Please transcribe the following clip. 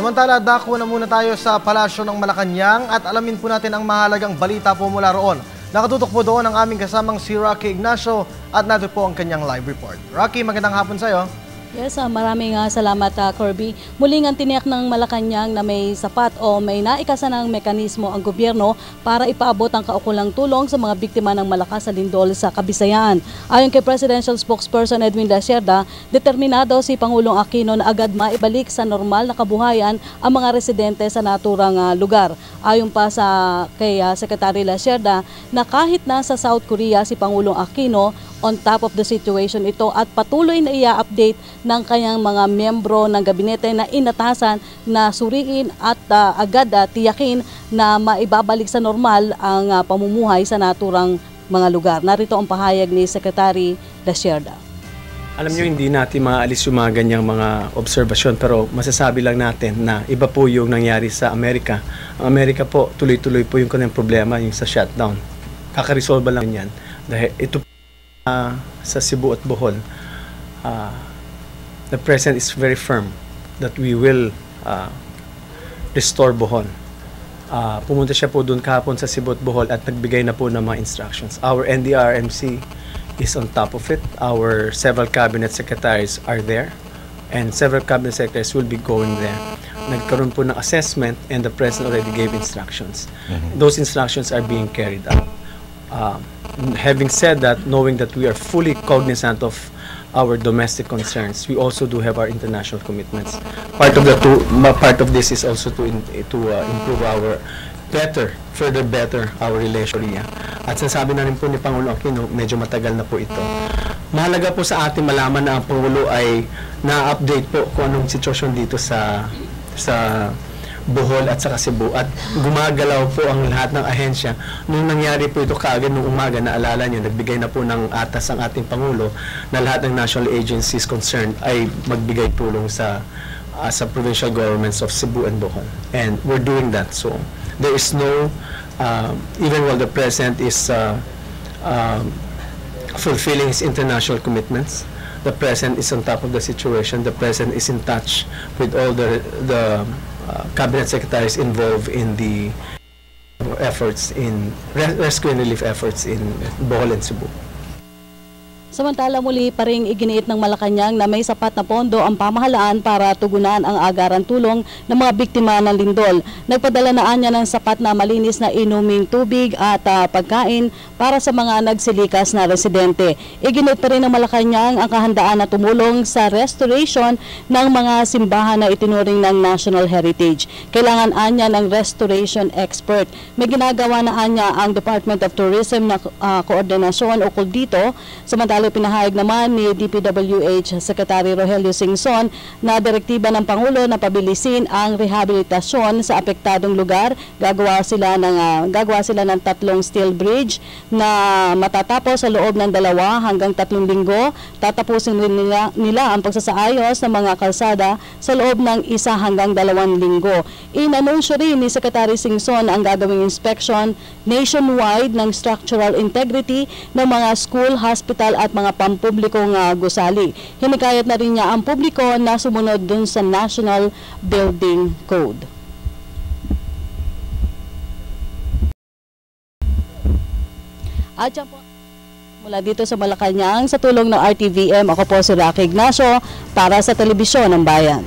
Samantala, dako na muna tayo sa Palasyo ng Malacanang at alamin po natin ang mahalagang balita po mula roon. Nakatutok po doon ang aming kasamang si Rocky Ignacio at natin po ang kanyang live report. Rocky, magandang hapon sa iyo. Yes, maraming salamat Kirby. Muling ang tiniyak ng Malacanang na may sapat o may naikasa ng mekanismo ang gobyerno para ipaabot ang kaukulang tulong sa mga biktima ng malakas na lindol sa Kabisayan. Ayon kay Presidential Spokesperson Edwin La Cerda, determinado si Pangulong Aquino na agad maibalik sa normal na kabuhayan ang mga residente sa naturang lugar. Ayon pa kay Secretary La Cerda na kahit nasa South Korea si Pangulong Aquino, on top of the situation ito at patuloy na i-update ng kanyang mga miyembro ng gabinete na inatasan na suriin at agad tiyakin na maibabalik sa normal ang pamumuhay sa naturang mga lugar. Narito ang pahayag ni Secretary La Cerda. Alam niyo, hindi natin maaalis yung mga ganyang mga obserbasyon, pero masasabi lang natin na iba po yung nangyari sa Amerika. Ang Amerika po, tuloy-tuloy po yung kanyang problema, yung sa shutdown. Kakaresolve lang yan. Dahil ito sa Cebu at Bohol, the President is very firm that we will restore Bohol. Pumunta siya po doon kahapon sa Cebu at Bohol at nagbigay na po ng mga instructions. Our NDRMC is on top of it. Our several cabinet secretaries are there and several cabinet secretaries will be going there. Nagkaroon po ng assessment and the President already gave instructions. Those instructions are being carried out. Having said that, knowing that we are fully cognizant of our domestic concerns, we also do have our international commitments. Part of this is also to improve our further better our relationship. At sasabi na rin po ni Pangulong Aquino, medyo matagal na po ito. Mahalaga po sa atin malaman na ang Pangulo ay na-update po kung anong sitwasyon dito sa Bohol at saka Cebu at gumagalaw po ang lahat ng ahensya. Nung nangyari po ito kaagad nung umaga, naalala nyo, nagbigay na po ng atas ang ating Pangulo na lahat ng national agencies concerned ay magbigay tulong sa provincial governments of Cebu and Bohol. And we're doing that. So there is no, even while the President is fulfilling his international commitments, the President is on top of the situation. The President is in touch with all the cabinet secretaries involved in the efforts in rescue and relief efforts in Bohol and Cebu. Samantala, muli pa ring iginiit ng Malacanang na may sapat na pondo ang pamahalaan para tugunan ang agaran tulong ng mga biktima ng lindol. Nagpadala na anya ng sapat na malinis na inuming tubig at pagkain para sa mga nagsilikas na residente. Iginiit pa rin ng Malacanang ang kahandaan na tumulong sa restoration ng mga simbahan na itinuring ng National Heritage. Kailangan anya ng restoration expert. May ginagawa na anya ang Department of Tourism na koordinasyon ukol dito. Samantala, pinahayag naman ni DPWH Secretary Rogelio Singson na direktiba ng Pangulo na pabilisin ang rehabilitasyon sa apektadong lugar. Gagawa sila ng 3 steel bridge na matatapos sa loob ng 2 hanggang 3 linggo. Tatapusin nila ang pagsasaayos ng mga kalsada sa loob ng 1 hanggang 2 linggo. Inanunsyo rin ni Secretary Singson ang gagawing inspection nationwide ng structural integrity ng mga school, hospital at mga pampublikong gusali. Hinikayat na rin niya ang publiko na sumunod dun sa National Building Code. At yan po, mula dito sa Malacanang, sa tulong ng RTVM, ako po si Rocky Ignacio para sa Telebisyon ng Bayan.